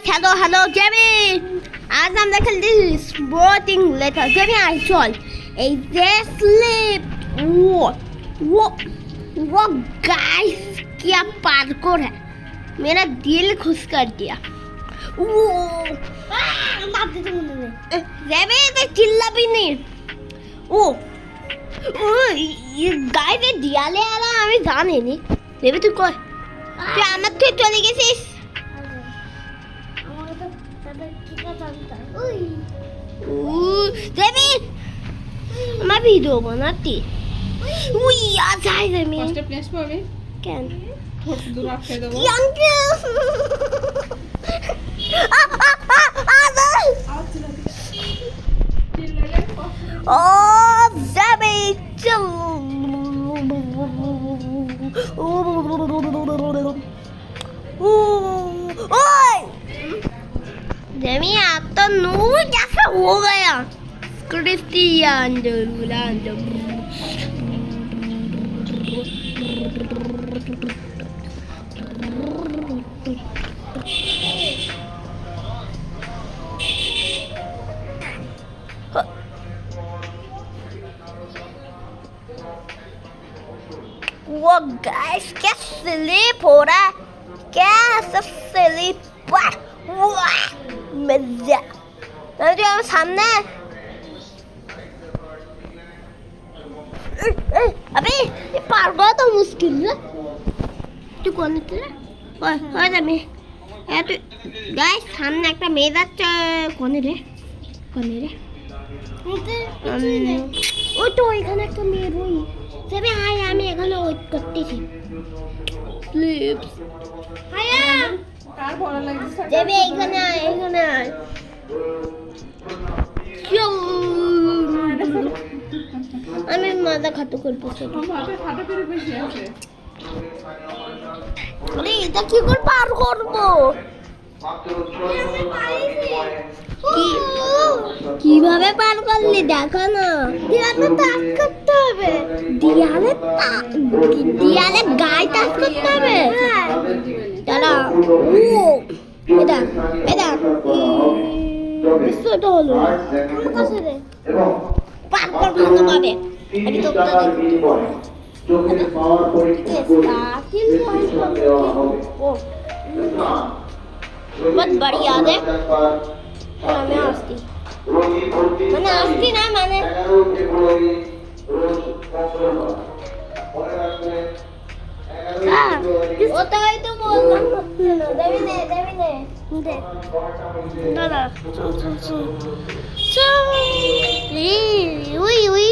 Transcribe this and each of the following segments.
Hello जेबी आज हम खेलते स्पोर्टिंग लेटर जेबी आई चल ए जे स्लिप वो गाइस क्या पार्कोर है मेरा दिल खुश कर दिया वो जेबी तो चिल्ला भी नहीं ओ ये गाइस ये दियाले आला हमें जाने नहीं जेबी तू कौन তুই আমার থেকে চলে গেছিস দেবী আমার ভিডিও বানাতি উই আ যাই দেবী ফার্স্ট প্লেস পাবে কেন ফটো দূর রাখতে দেব ও দেবী চল Demi आता नूर जैसा हो गया क्रिस्टियानो रोनाल्डो वो गाइस क्या स्लिप हो रहा है क्या सब स्लिप मजा जो सामने अबे ये पार करा तो मुश्किल है तू कौन है ओए जमी ए तू गाइस सामने একটা মেয়ে যাচ্ছে কোন রে ওই তো এখানে একটা মেয়ে রই তবে হাই আমি এখানে ওয়েট করতেছি স্লিপস হায়া কার ভালো লাগছে দেবে এখানে আমি মাথা খাটো করবো মাথা ফাটা পেরে বসে আছে আরে এটা কি করে পার করবো কিভাবে পার করলি দেখো না দিয়ালে টাচ করতে হবে দিয়ালে গায়ে টাচ করতে হবে দাঁড়া এটা বিশ্বটা হলো আমার কাছে রে পার করবো না পাবে আমি তো চোখের পাওয়ার পরীক্ষা बहुत बढ़िया है मैं आस्ती ना मैंने होता है तो बोल देवी ने दे दादा उई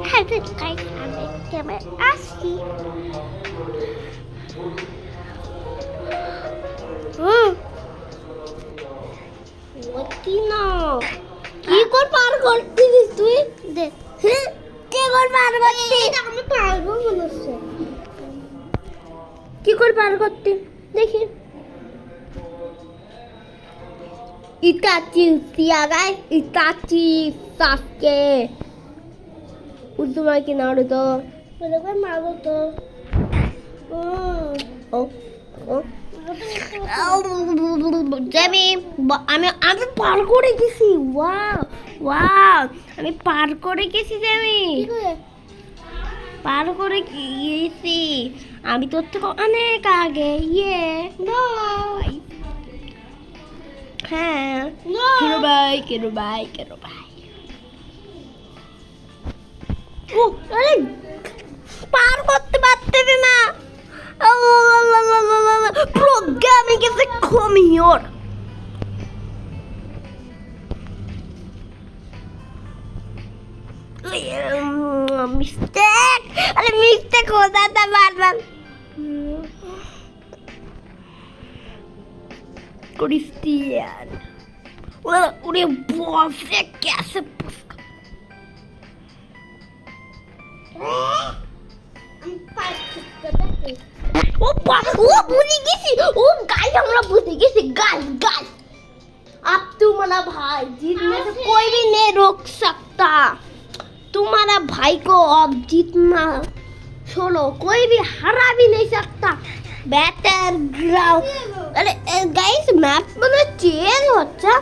हर काय आने के मैं आस्ती কি কর পার করছিস তুই দেখ কে কর পার করছিস আমি পারবো মনে হচ্ছে কি কর পার করতে দেখি ইতাচি সাসকে উদ্দুমা কি নারুতো বলে মারবো তো ও আমি পার করে গেছি ওয়াও আমি পার করে গেছি পার করে গেছি আমি তোর থেকে অনেক আগে হ্যাঁ কেন ভাই ও আরে পার করতে পারতেছি না Programming is a commute. Mistake. अरे mistake होता था बार-बार. Christian. उन्हें बहुत से कैसे पुष्कर. ओ भूल गई ओ गाइस हमरा भूल गई गाइस अब तुम्हारा भाई जीतने से कोई भी नहीं रोक सकता तुम्हारा भाई को अब जीतना छोड़ो कोई भी हरा भी नहीं सकता बैटर ग्राउंड अरे गाइस मैप मतलब चेंज होता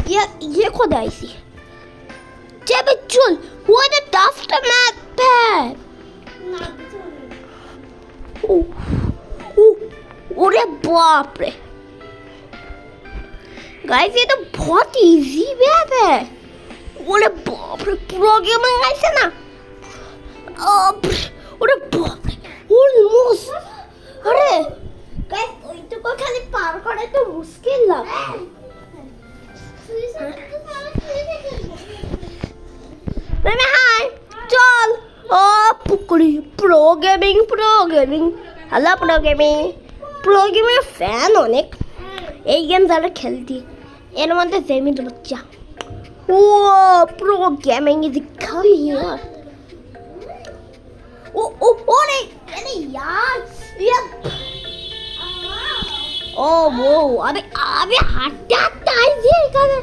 ये खुद ऐसी जब चल वो तो टफ मैप है अरे बाप रे गाइस ये तो बहुत इजी मैप है अरे बाप रे प्रो गेमिंग ऐसे ना अरे बाप रे ऑलमोस्ट अरे गाइस तो को खाली पार करे तो मुश्किल लगे मैं हाय चल ओ पुकड़ी pro gaming hello pro gaming fan অনেক এই গেম যারা খেলতি এর মধ্যে জেমি বাচ্চা ও pro gaming is come here ओ रे अरे यार ये ओ वो अबे हटाता है ये এখানে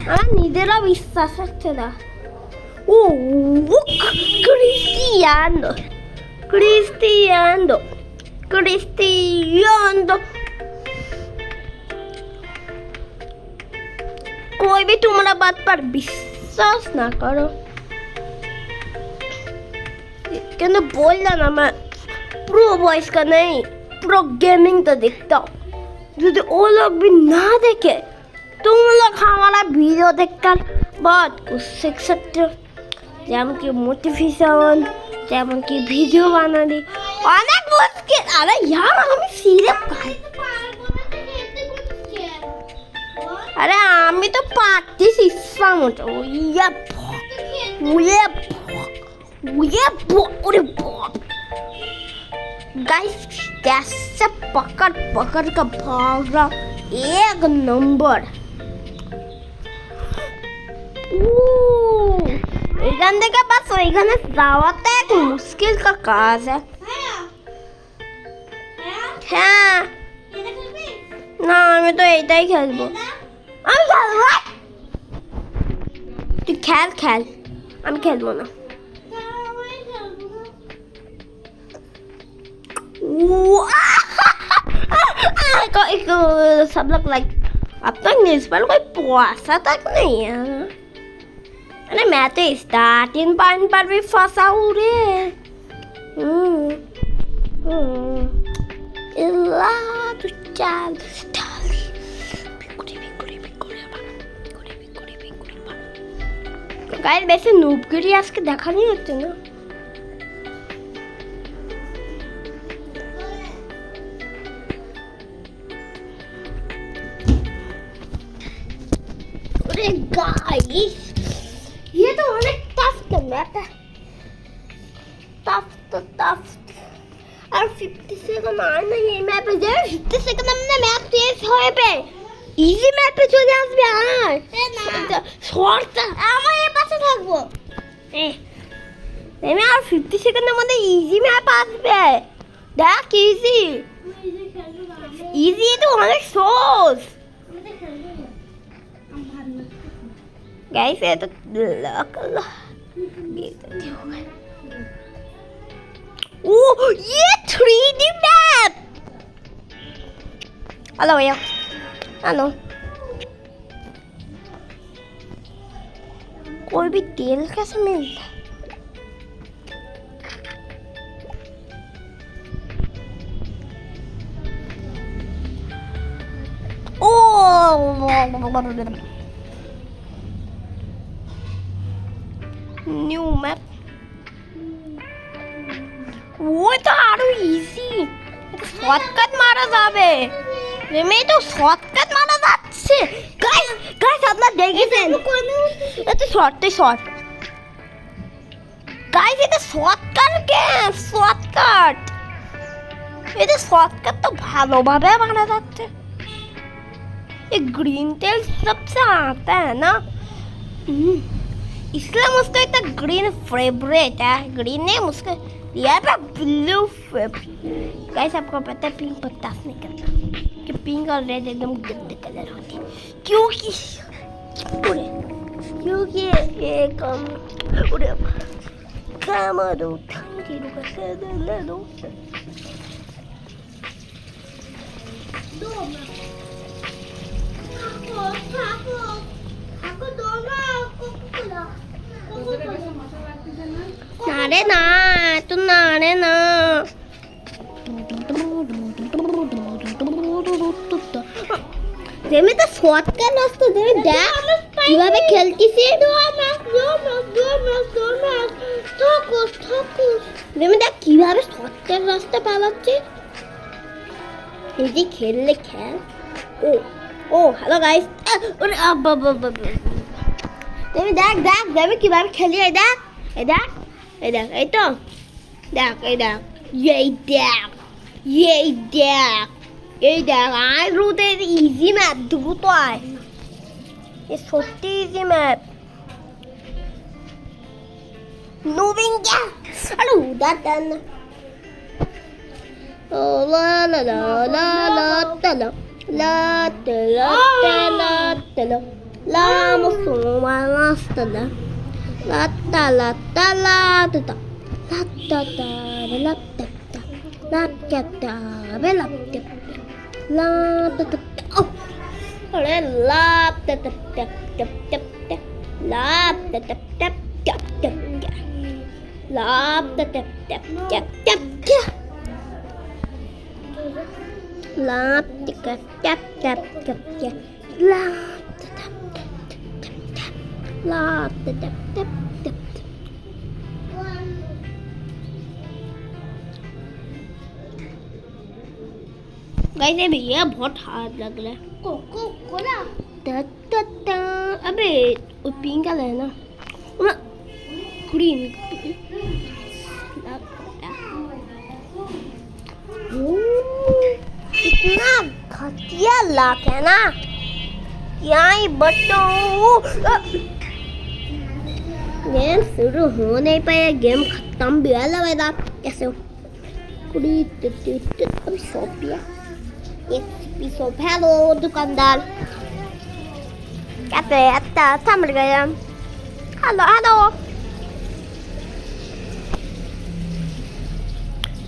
আমার নিজেরও বিশ্বাস হচ্ছে না ও ক্রিস্টিয়ানো कोई भी तुम्हारा बात पर विश्वास ना करो कहते बोल ना मैं प्रो वॉइस का नहीं प्रो गेमिंग तो देखता हूँ यदि वो लोग भी ना देखे तुम लोग हमारा वीडियो देखकर बहुत कुछ सीख सकते हो যেমন কি মোটিভেশন যেমন কি ভিডিও বানালি অনেক মুশকিল আরে यार আমি সিরিয়াস খাই আরে আমি তো পারতেছি ইচ্ছা মতো ওরে गाइस कैसे पकड़ का भाग रहा एक नंबर এখান থেকে বাস ওইখানে যাওয়াটা এক মুশকিল का কাজ है হ্যাঁ না আমি তো এইটাই খেলবো আমি খেলবো তুই খেল আমি খেলবো না सब लोग लाइक अब तक न्यूज़ पर कोई पुआसा तक नहीं है अरे मैं तो स्टार्टिंग पॉइंट पर भी फंसा हूँ रे इल्ला तू चल गाइस वैसे नूबगिरी आज के देखा नहीं होते ना अरे गाइस ये तो अनेक टफ मैप है टफ और 50 सेकंड आना ये मैप है 50 सेकंड हमने मैप तेज होए पे इजी मैप पे চলে আসবে আর না শর্ট আমার এই পাশে থাকবো আমি আর 50 সেকেন্ডের মধ্যে ইজি ম্যাপ আসবে দেখ ইজি তো অনেক সহজ गाइस ये तो ओ ये 3D मैप हेलो भैया हेलो कोई भी तेल कैसे मिलता ओ न्यू मैप वो तो आरो इजी শর্টকাট মারা যাবে এমনি তো শর্টকাট মারা যাচ্ছে গাইস আপনারা দেখেছেন এটা শর্ট গাইস এটা শর্টকাট এটা শর্টকাট तो ভালোভাবে বানা যাচ্ছে ये ग्रीन टेल सबसे आता है ना इसलिए मुझका इतना ग्रीन फेवरेट है ग्रीन नहीं मुझका यार ब्लू फेवरेट गाइस आपको पता है पिंक बर्दाश्त नहीं करता कि पिंक और रेड एकदम गंदे कलर होते हैं क्योंकि ये कम ওদের বেশি মশলা লাগতেছে না না রে না তো না রে না দেমি তো শর্টকাট রাস্তা দেমি দেখ কিভাবে খেলতিছে দেমি দেখ কিভাবে শর্টকাট রাস্তা পালাচ্ছে এই যে খেললে খেল ও ও হ্যালো গাইস ওরে আব্বা বাবা দেমি দেখ দেখ দেমি কিভাবে খেলি এই দেখ এই দেখ এই দেখ এই তো দেখ এই দেখ এই দেখ এই দেখ এই দেখ আয় রোদে ইজি ম্যাপ দ্রুত আয় এ সত্যি ইজি ম্যাপ মুভিং যা আরে উদার দেন ও লা লা লা লা লা লা লা লা লা লা লা লা মুসুমা লা লা la ta la ta la ta ta la ta ta la ta ta la ta ta la ta la ta ta oh अरे la ta ta ta ta ta ta la ta ta ta ta ta ta la ta ta ta ta ta ta la ta ta ta ta ta ta la la da da da da guys ये भैया बहुत hard लग रहा है cocoa Cola दा दा दा अबे वो पिंक का लेना ग्रीन इतना घटिया लाख है ना यहाँ ही बटो गेम शुरू हो नहीं पाया गेम खत्म भी वाला वाला कैसे कुड़ी अभी सौंप दिया एक पीस ऑफ हेलो दुकानदार कैसे अच्छा समझ गया हेलो हेलो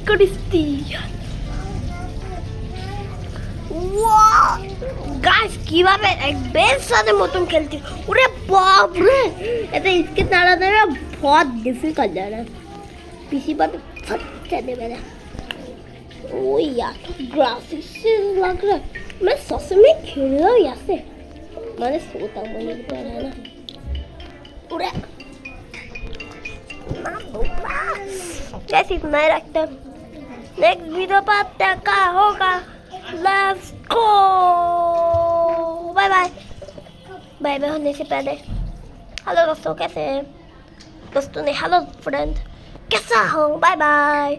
क्रिस्टियन वाह গাইস কিভাবে এক বেশ সাথে মতন খেলতে ওরে বাপ রে এটা इसके तारा देना बहुत डिफिकल्ट है ना पीसी पर फट जाने वाला ओ यार ग्राफिक्स से लग रहा है मैं सच में खेल रहा हूँ यहाँ से मैंने सोता मैंने पर है ना पूरा कैसे इतना ही रखता नेक्स्ट वीडियो पर क्या होगा Let's go! Bye bye bye bye होने से पहले हेलो दोस्तों कैसे हैं दोस्तों ने हेलो फ्रेंड कैसा हो बाय बाय